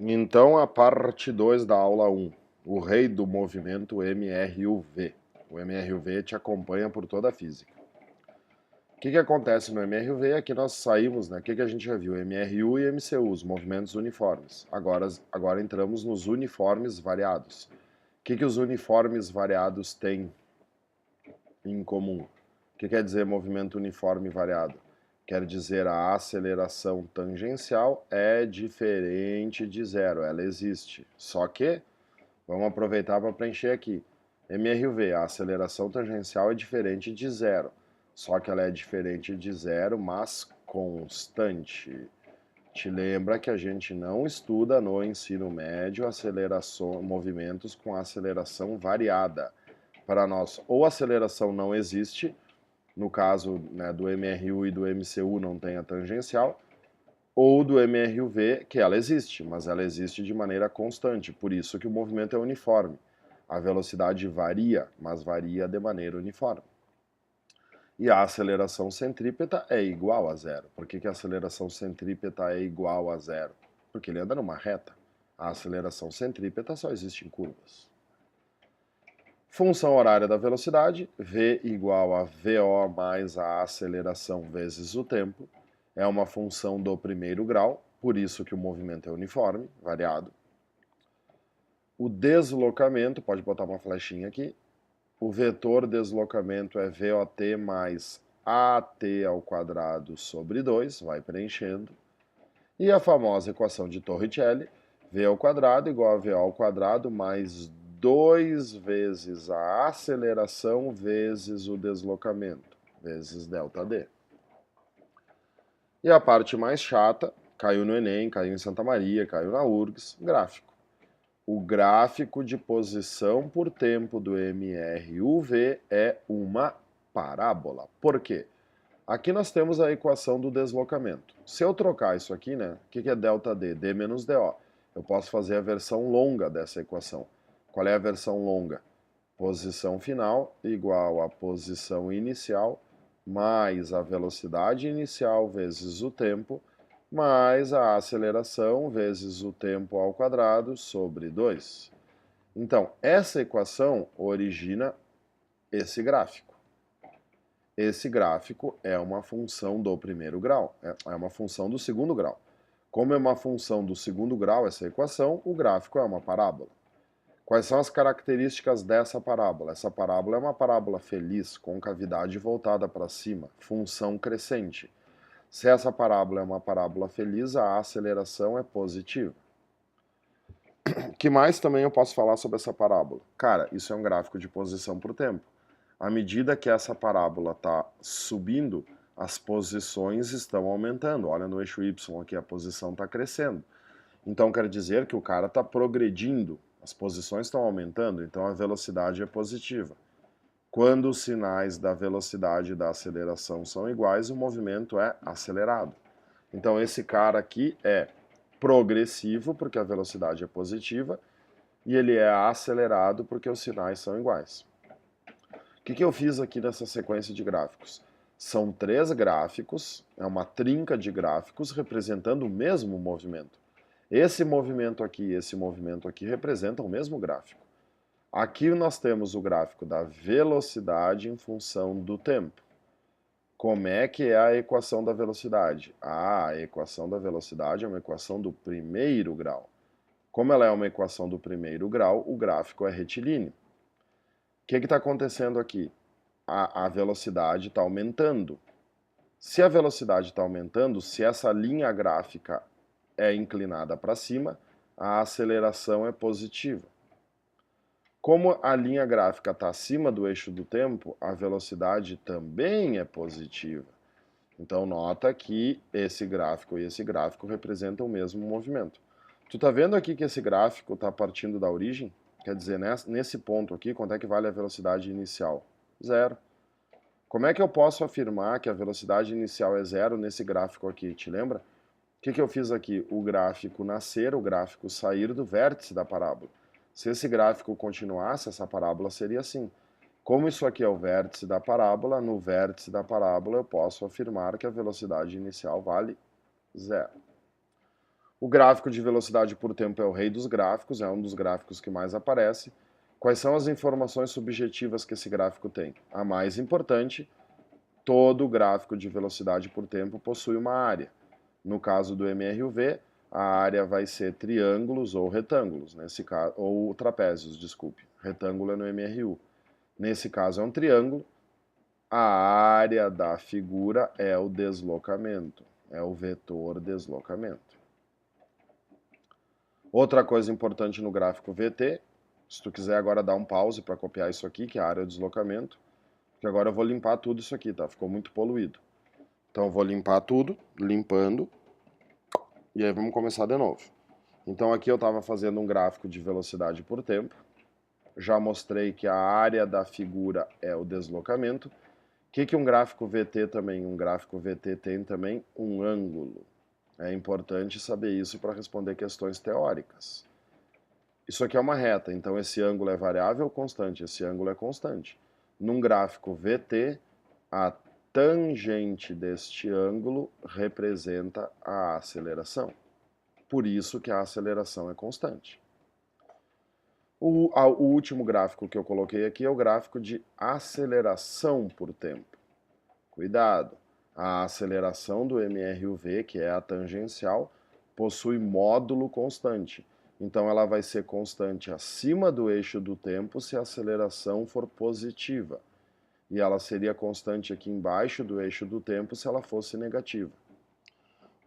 Então, a parte 2 da aula 1, o rei do movimento MRUV. O MRUV te acompanha por toda a física. O que acontece no MRUV? Aqui nós saímos, né? O que a gente já viu? MRU e MCU, os movimentos uniformes. Agora entramos nos uniformes variados. O que os uniformes variados têm em comum? O que quer dizer movimento uniforme variado? Quer dizer a aceleração tangencial é diferente de zero, ela existe. Só que, vamos aproveitar para preencher aqui. MRUV, a aceleração tangencial é diferente de zero. Só que ela é diferente de zero, mas constante. Te lembra que a gente não estuda no ensino médio movimentos com aceleração variada. Para nós, ou a aceleração não existe, no caso, né, do MRU e do MCU não tem a tangencial, ou do MRUV, que ela existe, mas ela existe de maneira constante, por isso que o movimento é uniforme. A velocidade varia, mas varia de maneira uniforme. E a aceleração centrípeta é igual a zero. Por que a aceleração centrípeta é igual a zero? Porque ele anda numa reta. A aceleração centrípeta só existe em curvas. Função horária da velocidade, V igual a VO mais a aceleração vezes o tempo. É uma função do primeiro grau, por isso que o movimento é uniforme, variado. O deslocamento, pode botar uma flechinha aqui, o vetor deslocamento é VOT mais AT ao quadrado sobre 2, vai preenchendo. E a famosa equação de Torricelli, V ao quadrado igual a VO ao quadrado mais 2 vezes a aceleração vezes o deslocamento, vezes ΔD. E a parte mais chata, caiu no Enem, caiu em Santa Maria, caiu na URGS, gráfico. O gráfico de posição por tempo do MRUV é uma parábola. Por quê? Aqui nós temos a equação do deslocamento. Se eu trocar isso aqui, né? O que é ΔD? D menos DO. Eu posso fazer a versão longa dessa equação. Qual é a versão longa? Posição final igual a posição inicial mais a velocidade inicial vezes o tempo mais a aceleração vezes o tempo ao quadrado sobre 2. Então, essa equação origina esse gráfico. Esse gráfico é uma função do primeiro grau, é uma função do segundo grau. Como é uma função do segundo grau essa equação, o gráfico é uma parábola. Quais são as características dessa parábola? Essa parábola é uma parábola feliz, com cavidade voltada para cima, função crescente. Se essa parábola é uma parábola feliz, a aceleração é positiva. O que mais também eu posso falar sobre essa parábola? Cara, isso é um gráfico de posição por tempo. À medida que essa parábola está subindo, as posições estão aumentando. Olha no eixo Y aqui, a posição está crescendo. Então quer dizer que o cara está progredindo, as posições estão aumentando, então a velocidade é positiva. Quando os sinais da velocidade e da aceleração são iguais, o movimento é acelerado. Então esse cara aqui é progressivo, porque a velocidade é positiva, e ele é acelerado porque os sinais são iguais. O que eu fiz aqui nessa sequência de gráficos? São 3 gráficos, é uma trinca de gráficos representando o mesmo movimento. Esse movimento aqui e esse movimento aqui representam o mesmo gráfico. Aqui nós temos o gráfico da velocidade em função do tempo. Como é que é a equação da velocidade? A equação da velocidade é uma equação do primeiro grau. Como ela é uma equação do primeiro grau, o gráfico é retilíneo. O que está acontecendo aqui? A velocidade está aumentando. Se a velocidade está aumentando, se essa linha gráfica é inclinada para cima, a aceleração é positiva. Como a linha gráfica está acima do eixo do tempo, a velocidade também é positiva. Então nota que esse gráfico e esse gráfico representam o mesmo movimento. Tu está vendo aqui que esse gráfico está partindo da origem? Quer dizer, nesse ponto aqui, quanto é que vale a velocidade inicial? Zero. Como é que eu posso afirmar que a velocidade inicial é zero nesse gráfico aqui? Te lembra? O que eu fiz aqui? O gráfico nascer, o gráfico sair do vértice da parábola. Se esse gráfico continuasse, essa parábola seria assim. Como isso aqui é o vértice da parábola, no vértice da parábola eu posso afirmar que a velocidade inicial vale zero. O gráfico de velocidade por tempo é o rei dos gráficos, é um dos gráficos que mais aparece. Quais são as informações subjetivas que esse gráfico tem? A mais importante, todo gráfico de velocidade por tempo possui uma área. No caso do MRUV, a área vai ser triângulos ou retângulos, nesse caso, ou trapézios, desculpe. Retângulo é no MRU. Nesse caso é um triângulo. A área da figura é o deslocamento, é o vetor deslocamento. Outra coisa importante no gráfico VT, se tu quiser agora dar um pause para copiar isso aqui, que é a área do deslocamento, porque agora eu vou limpar tudo isso aqui, tá? Ficou muito poluído. Então eu vou limpar tudo, limpando, e aí vamos começar de novo. Então aqui eu estava fazendo um gráfico de velocidade por tempo, já mostrei que a área da figura é o deslocamento. O que um gráfico VT também? Um gráfico VT tem também um ângulo. É importante saber isso para responder questões teóricas. Isso aqui é uma reta, então esse ângulo é variável ou constante? Esse ângulo é constante. Num gráfico VT, a tangente deste ângulo representa a aceleração. Por isso que a aceleração é constante. O último gráfico que eu coloquei aqui é o gráfico de aceleração por tempo. Cuidado! A aceleração do MRUV, que é a tangencial, possui módulo constante. Então ela vai ser constante acima do eixo do tempo se a aceleração for positiva. E ela seria constante aqui embaixo do eixo do tempo se ela fosse negativa.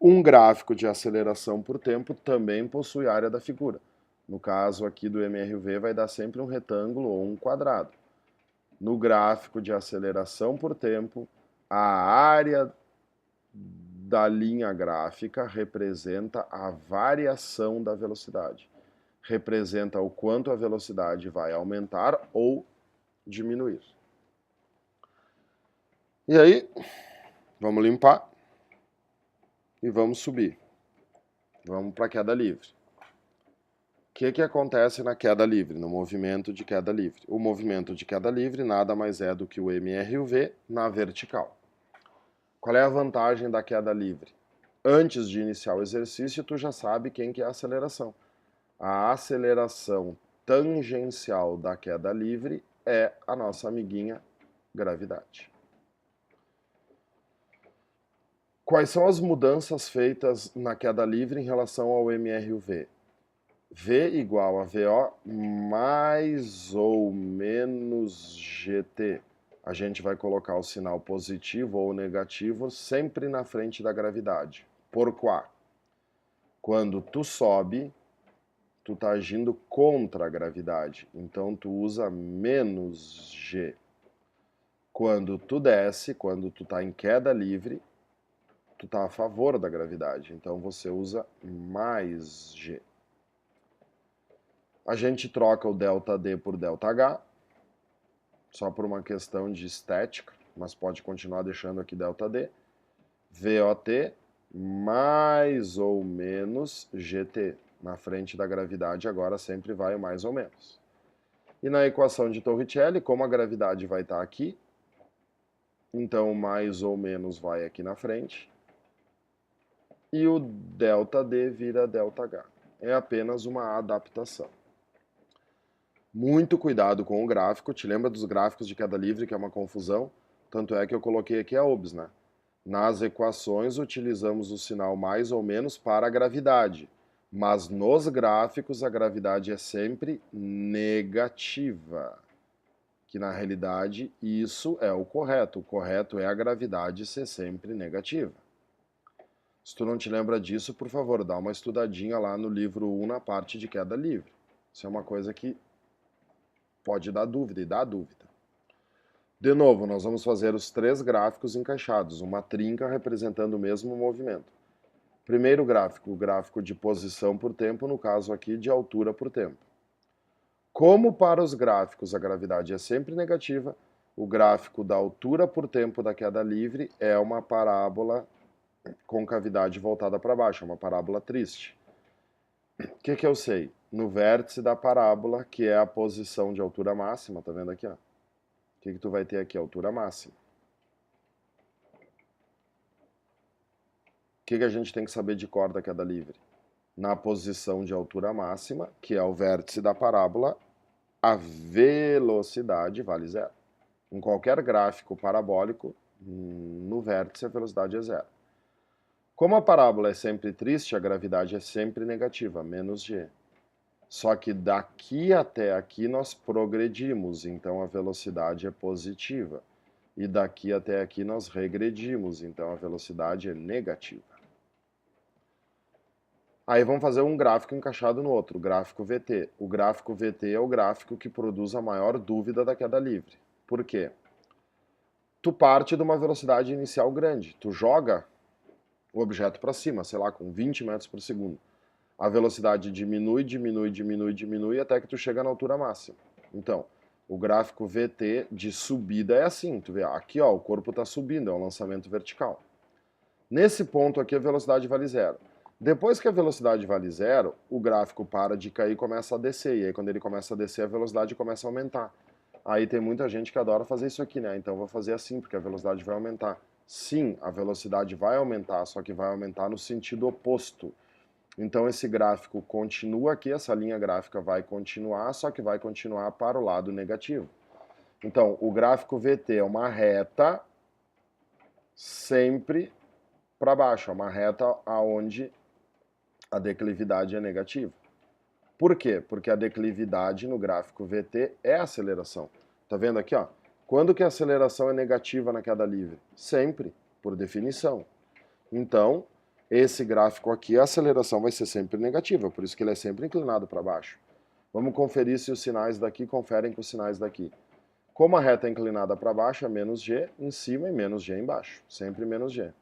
Um gráfico de aceleração por tempo também possui área da figura. No caso aqui do MRUV vai dar sempre um retângulo ou um quadrado. No gráfico de aceleração por tempo, a área da linha gráfica representa a variação da velocidade. Representa o quanto a velocidade vai aumentar ou diminuir. E aí, vamos limpar e vamos subir. Vamos para a queda livre. O que acontece na queda livre, no movimento de queda livre? O movimento de queda livre nada mais é do que o MRUV na vertical. Qual é a vantagem da queda livre? Antes de iniciar o exercício, tu já sabe quem que é a aceleração. A aceleração tangencial da queda livre é a nossa amiguinha gravidade. Quais são as mudanças feitas na queda livre em relação ao MRUV? V igual a VO mais ou menos GT. A gente vai colocar o sinal positivo ou negativo sempre na frente da gravidade. Porquê? Quando tu sobe, tu está agindo contra a gravidade, então tu usa menos G. Quando tu desce, quando tu está em queda livre, tu está a favor da gravidade, então você usa mais G. A gente troca o ΔD por ΔH, só por uma questão de estética, mas pode continuar deixando aqui ΔD. VOT mais ou menos GT. Na frente da gravidade agora sempre vai o mais ou menos. E na equação de Torricelli, como a gravidade vai estar aqui, então mais ou menos vai aqui na frente. E o ΔD vira ΔH. É apenas uma adaptação. Muito cuidado com o gráfico. Te lembra dos gráficos de queda livre, que é uma confusão? Tanto é que eu coloquei aqui a OBS, né? Nas equações utilizamos o sinal mais ou menos para a gravidade, mas nos gráficos a gravidade é sempre negativa, que na realidade isso é o correto é a gravidade ser sempre negativa. Se tu não te lembra disso, por favor, dá uma estudadinha lá no livro 1 na parte de queda livre. Isso é uma coisa que pode dar dúvida e dá dúvida. De novo, nós vamos fazer os três gráficos encaixados, uma trinca representando o mesmo movimento. Primeiro gráfico, o gráfico de posição por tempo, no caso aqui de altura por tempo. Como para os gráficos a gravidade é sempre negativa, o gráfico da altura por tempo da queda livre é uma parábola com cavidade voltada para baixo, é uma parábola triste. O que eu sei? No vértice da parábola, que é a posição de altura máxima, tá vendo aqui, ó? O que tu vai ter aqui? Altura máxima. O que a gente tem que saber de cor da queda livre? na posição de altura máxima, que é o vértice da parábola, a velocidade vale zero. Em qualquer gráfico parabólico, no vértice a velocidade é zero. Como a parábola é sempre triste, a gravidade é sempre negativa, menos g. Só que daqui até aqui nós progredimos, então a velocidade é positiva. E daqui até aqui nós regredimos, então a velocidade é negativa. Aí vamos fazer um gráfico encaixado no outro, o gráfico VT. O gráfico VT é o gráfico que produz a maior dúvida da queda livre. Por quê? Tu parte de uma velocidade inicial grande, tu joga o objeto para cima, sei lá, com 20 metros por segundo. A velocidade diminui, diminui, diminui, diminui, até que tu chega na altura máxima. Então, o gráfico VT de subida é assim, tu vê, aqui ó, o corpo está subindo, é um lançamento vertical. Nesse ponto aqui a velocidade vale zero. Depois que a velocidade vale zero, o gráfico para de cair e começa a descer, e aí quando ele começa a descer, a velocidade começa a aumentar. Aí tem muita gente que adora fazer isso aqui, né? Então eu vou fazer assim, porque a velocidade vai aumentar. Sim, a velocidade vai aumentar, só que vai aumentar no sentido oposto. Então esse gráfico continua aqui, essa linha gráfica vai continuar, só que vai continuar para o lado negativo. Então o gráfico VT é uma reta sempre para baixo, é uma reta aonde a declividade é negativa. Por quê? Porque a declividade no gráfico VT é a aceleração. Tá vendo aqui, ó? Quando que a aceleração é negativa na queda livre? Sempre, por definição. Então, esse gráfico aqui, a aceleração vai ser sempre negativa, por isso que ele é sempre inclinado para baixo. Vamos conferir se os sinais daqui conferem com os sinais daqui. Como a reta é inclinada para baixo, é menos g em cima e menos g embaixo. Sempre menos g.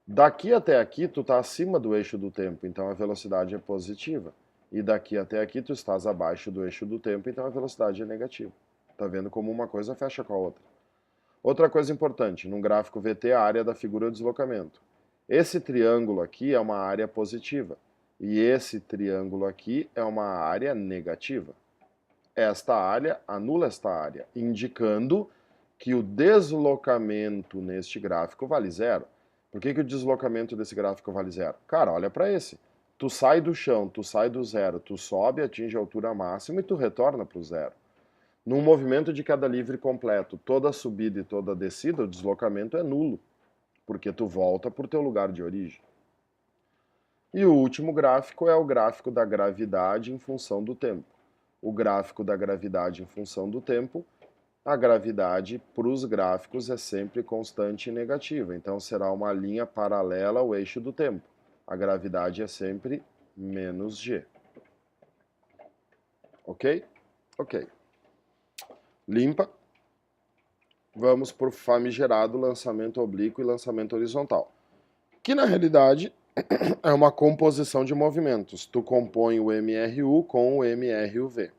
Daqui até aqui, tu está acima do eixo do tempo, então a velocidade é positiva. E daqui até aqui, tu estás abaixo do eixo do tempo, então a velocidade é negativa. Tá vendo como uma coisa fecha com a outra? Outra coisa importante, num gráfico VT, a área da figura é o deslocamento. Esse triângulo aqui é uma área positiva, e esse triângulo aqui é uma área negativa. Esta área anula esta área, indicando que o deslocamento neste gráfico vale zero. Por que o deslocamento desse gráfico vale zero? Cara, olha para esse. Tu sai do chão, tu sai do zero, tu sobe, atinge a altura máxima e tu retorna para o zero. Num movimento de queda livre completo, toda subida e toda descida, o deslocamento é nulo, porque tu volta para o teu lugar de origem. E o último gráfico é o gráfico da gravidade em função do tempo. O gráfico da gravidade em função do tempo, a gravidade para os gráficos é sempre constante e negativa, então será uma linha paralela ao eixo do tempo. A gravidade é sempre menos g. Ok? Ok. Limpa. Vamos para o famigerado lançamento oblíquo e lançamento horizontal, que na realidade é uma composição de movimentos. Tu compõe o MRU com o MRUV.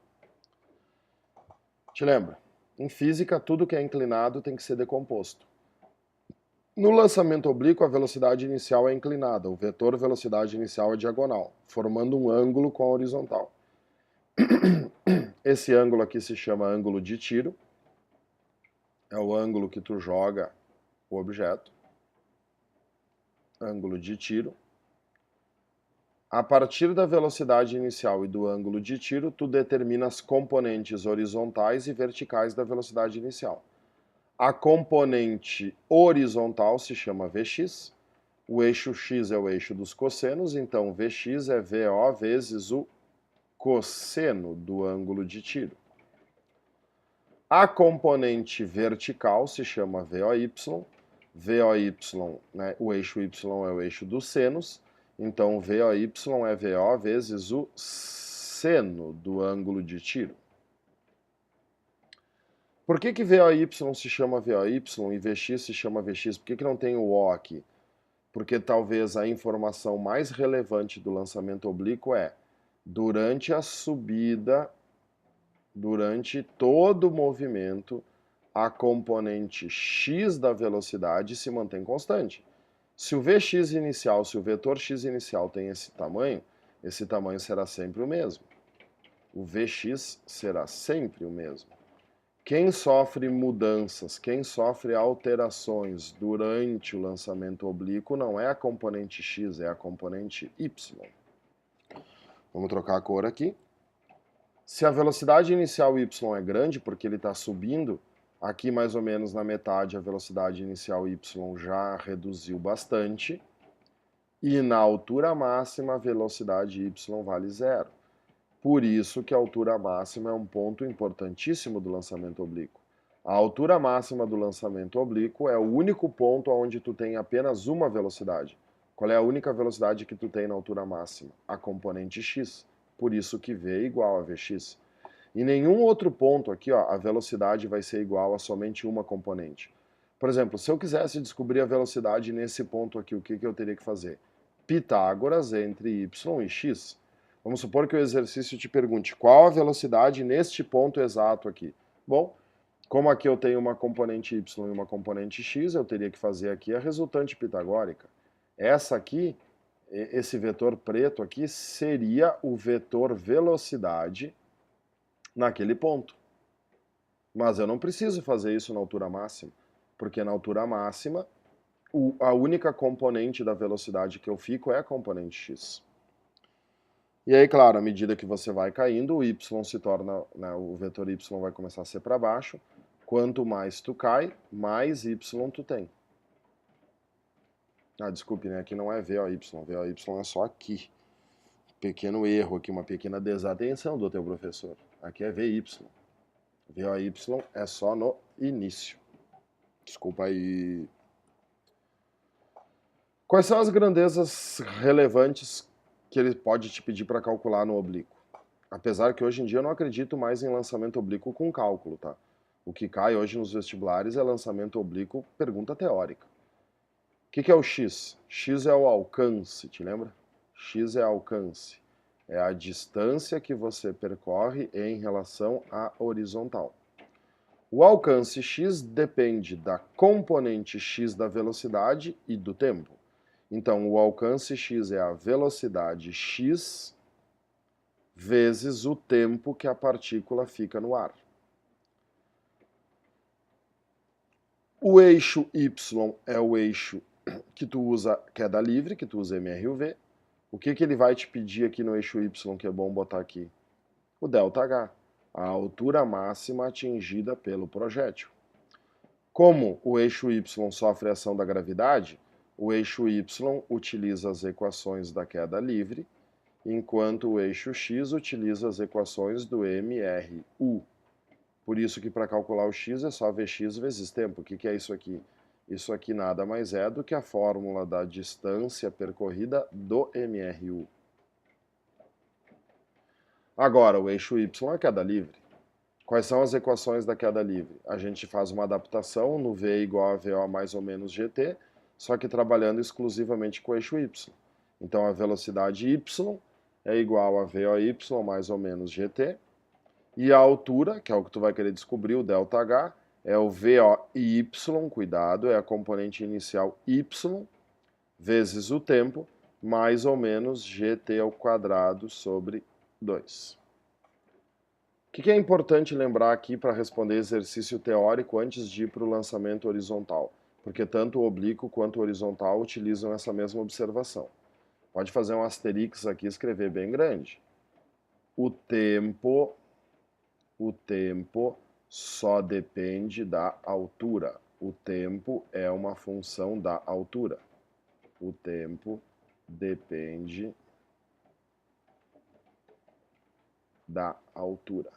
Te lembra? Em física, tudo que é inclinado tem que ser decomposto. No lançamento oblíquo, a velocidade inicial é inclinada, o vetor velocidade inicial é diagonal, formando um ângulo com a horizontal. Esse ângulo aqui se chama ângulo de tiro, é o ângulo que tu joga o objeto. Ângulo de tiro. A partir da velocidade inicial e do ângulo de tiro, tu determina as componentes horizontais e verticais da velocidade inicial. A componente horizontal se chama Vx, o eixo x é o eixo dos cossenos, então Vx é VO vezes o cosseno do ângulo de tiro. A componente vertical se chama VOY, VOY, né, o eixo y é o eixo dos senos, então VOY é VO vezes o seno do ângulo de tiro. Por que VOY se chama VOY e Vx se chama Vx? Por que não tem o O aqui? Porque talvez a informação mais relevante do lançamento oblíquo é durante a subida, durante todo o movimento, a componente x da velocidade se mantém constante. Se o Vx inicial, se o vetor x inicial tem esse tamanho será sempre o mesmo. O Vx será sempre o mesmo. Quem sofre mudanças, quem sofre alterações durante o lançamento oblíquo não é a componente X, é a componente Y. Vamos trocar a cor aqui. Se a velocidade inicial y é grande, porque ele está subindo, aqui mais ou menos na metade a velocidade inicial y já reduziu bastante, e na altura máxima a velocidade y vale zero. Por isso que a altura máxima é um ponto importantíssimo do lançamento oblíquo. A altura máxima do lançamento oblíquo é o único ponto onde tu tem apenas uma velocidade. Qual é a única velocidade que tu tem na altura máxima? A componente x. Por isso que v é igual a vx. Em nenhum outro ponto aqui, ó, a velocidade vai ser igual a somente uma componente. Por exemplo, se eu quisesse descobrir a velocidade nesse ponto aqui, o que eu teria que fazer? Pitágoras entre y e x. Vamos supor que o exercício te pergunte qual a velocidade neste ponto exato aqui. Bom, como aqui eu tenho uma componente y e uma componente x, eu teria que fazer aqui a resultante pitagórica. Essa aqui, esse vetor preto aqui, seria o vetor velocidade naquele ponto. Mas eu não preciso fazer isso na altura máxima, porque na altura máxima, a única componente da velocidade que eu fico é a componente x. E aí, claro, à medida que você vai caindo, o y se torna, né, o vetor y vai começar a ser para baixo. Quanto mais tu cai, mais y tu tem. Ah, desculpe, né? Aqui não é VOY. VOY é só aqui. Pequeno erro aqui, uma pequena desatenção do teu professor. Aqui é VY. VOY é só no início. Desculpa aí. Quais são as grandezas relevantes que ele pode te pedir para calcular no oblíquo? Apesar que hoje em dia eu não acredito mais em lançamento oblíquo com cálculo, tá? O que cai hoje nos vestibulares é lançamento oblíquo, pergunta teórica. O que é o x? X é o alcance, te lembra? X é alcance. É a distância que você percorre em relação à horizontal. O alcance x depende da componente x da velocidade e do tempo. Então, o alcance x é a velocidade x vezes o tempo que a partícula fica no ar. O eixo y é o eixo que tu usa queda livre, que tu usa MRUV. O que ele vai te pedir aqui no eixo y, que é bom botar aqui? O ΔH, a altura máxima atingida pelo projétil. Como o eixo y sofre a ação da gravidade, o eixo y utiliza as equações da queda livre, enquanto o eixo x utiliza as equações do MRU. Por isso que para calcular o x é só Vx vezes tempo. O que é isso aqui? Isso aqui nada mais é do que a fórmula da distância percorrida do MRU. Agora, o eixo y é queda livre. Quais são as equações da queda livre? A gente faz uma adaptação no V igual a VO mais ou menos GT, só que trabalhando exclusivamente com o eixo y. Então, a velocidade y é igual a VOY mais ou menos GT, e a altura, que é o que tu vai querer descobrir, o ΔH, é o VOY, cuidado, é a componente inicial y, vezes o tempo, mais ou menos GT ao quadrado sobre 2. O que é importante lembrar aqui para responder exercício teórico antes de ir para o lançamento horizontal? Porque tanto o oblíquo quanto o horizontal utilizam essa mesma observação. Pode fazer um asterix aqui e escrever bem grande. O tempo só depende da altura. O tempo é uma função da altura. O tempo depende da altura.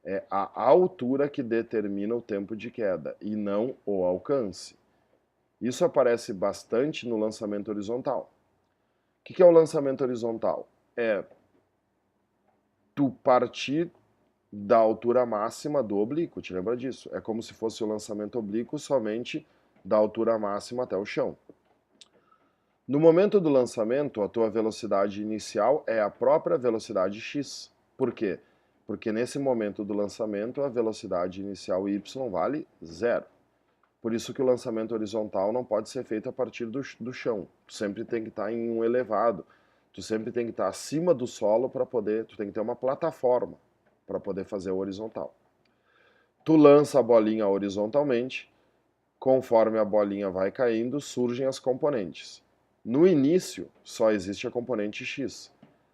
É a altura que determina o tempo de queda e não o alcance. Isso aparece bastante no lançamento horizontal. O que é o lançamento horizontal? É tu partir da altura máxima do oblíquo, te lembra disso? É como se fosse o lançamento oblíquo somente da altura máxima até o chão. No momento do lançamento, a tua velocidade inicial é a própria velocidade x. Por quê? Porque nesse momento do lançamento, a velocidade inicial y vale zero. Por isso que o lançamento horizontal não pode ser feito a partir do chão. Tu sempre tem que estar em um elevado. Tu sempre tem que estar acima do solo para poder... Tu tem que ter uma plataforma para poder fazer o horizontal. Tu lança a bolinha horizontalmente, conforme a bolinha vai caindo, surgem as componentes. No início, só existe a componente x.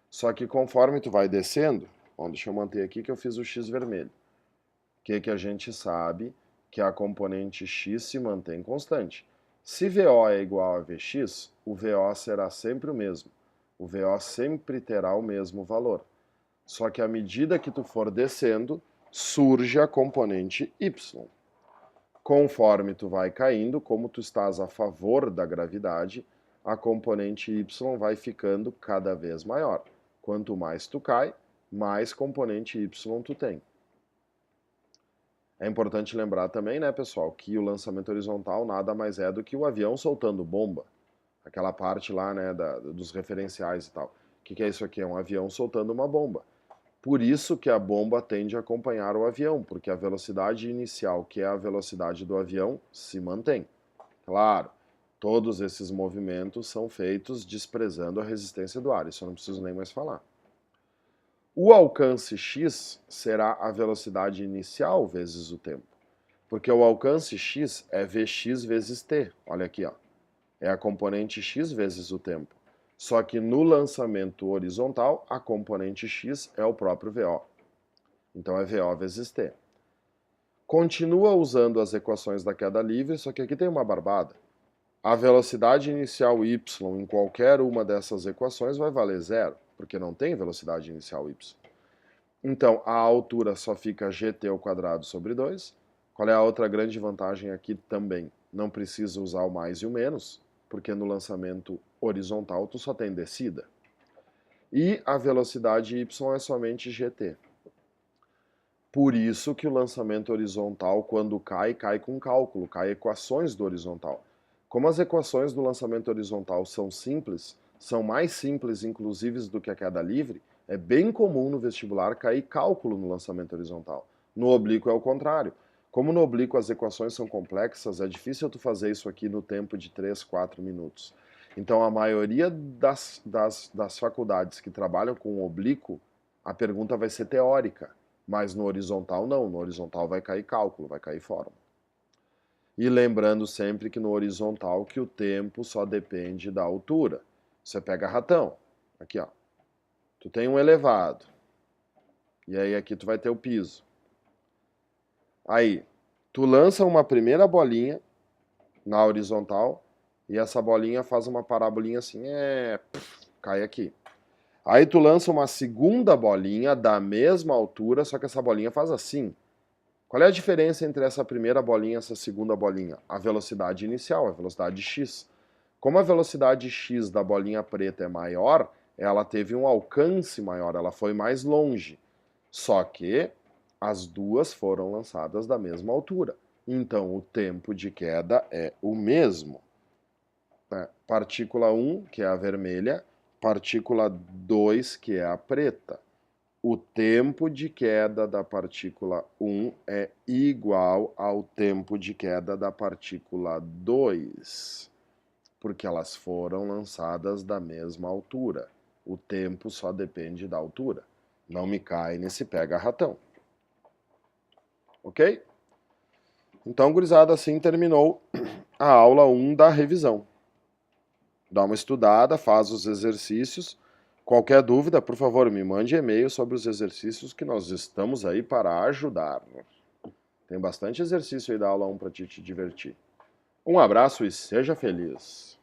Só que conforme tu vai descendo, bom, deixa eu manter aqui que eu fiz o x vermelho. O que a gente sabe? Que a componente x se mantém constante. Se VO é igual a Vx, o VO será sempre o mesmo. O VO sempre terá o mesmo valor. Só que à medida que tu for descendo, surge a componente y. Conforme tu vai caindo, como tu estás a favor da gravidade, a componente y vai ficando cada vez maior. Quanto mais tu cai, mais componente y tu tem. É importante lembrar também, né, pessoal, que o lançamento horizontal nada mais é do que o avião soltando bomba. Aquela parte lá, né, dos referenciais e tal. O que é isso aqui? É um avião soltando uma bomba. Por isso que a bomba tende a acompanhar o avião, porque a velocidade inicial, que é a velocidade do avião, se mantém. Claro, todos esses movimentos são feitos desprezando a resistência do ar, isso eu não preciso nem mais falar. O alcance x será a velocidade inicial vezes o tempo, porque o alcance x é Vx vezes t, olha aqui, ó. É a componente x vezes o tempo. Só que no lançamento horizontal, a componente x é o próprio VO. Então é VO vezes t. Continua usando as equações da queda livre, só que aqui tem uma barbada. A velocidade inicial y em qualquer uma dessas equações vai valer zero, porque não tem velocidade inicial y. Então a altura só fica gt ao quadrado sobre 2. Qual é a outra grande vantagem aqui também? Não precisa usar o mais e o menos, porque no lançamento horizontal tu só tem descida. E a velocidade y é somente gt. Por isso que o lançamento horizontal, quando cai, cai com cálculo, cai equações do horizontal. Como as equações do lançamento horizontal são simples, são mais simples inclusive do que a queda livre, é bem comum no vestibular cair cálculo no lançamento horizontal. No oblíquo é o contrário. Como no oblíquo as equações são complexas, é difícil tu fazer isso aqui no tempo de 3, 4 minutos. Então a maioria das faculdades que trabalham com o oblíquo, a pergunta vai ser teórica. Mas no horizontal não, no horizontal vai cair cálculo, vai cair fórmula. E lembrando sempre que no horizontal que o tempo só depende da altura. Você pega ratão, aqui ó, tu tem um elevado, e aí aqui tu vai ter o piso. Aí, tu lança uma primeira bolinha na horizontal, e essa bolinha faz uma parabolinha assim, cai aqui. Aí tu lança uma segunda bolinha da mesma altura, só que essa bolinha faz assim. Qual é a diferença entre essa primeira bolinha e essa segunda bolinha? A velocidade inicial, a velocidade x. Como a velocidade x da bolinha preta é maior, ela teve um alcance maior, ela foi mais longe. Só que as duas foram lançadas da mesma altura. Então o tempo de queda é o mesmo. Partícula 1, que é a vermelha, partícula 2, que é a preta. O tempo de queda da partícula 1 é igual ao tempo de queda da partícula 2, porque elas foram lançadas da mesma altura. O tempo só depende da altura. Não me cai nesse pega-ratão. Ok? Então, gurizada, assim terminou a aula 1 da revisão. Dá uma estudada, faz os exercícios. Qualquer dúvida, por favor, me mande e-mail sobre os exercícios que nós estamos aí para ajudar. Tem bastante exercício aí da aula 1 para te divertir. Um abraço e seja feliz!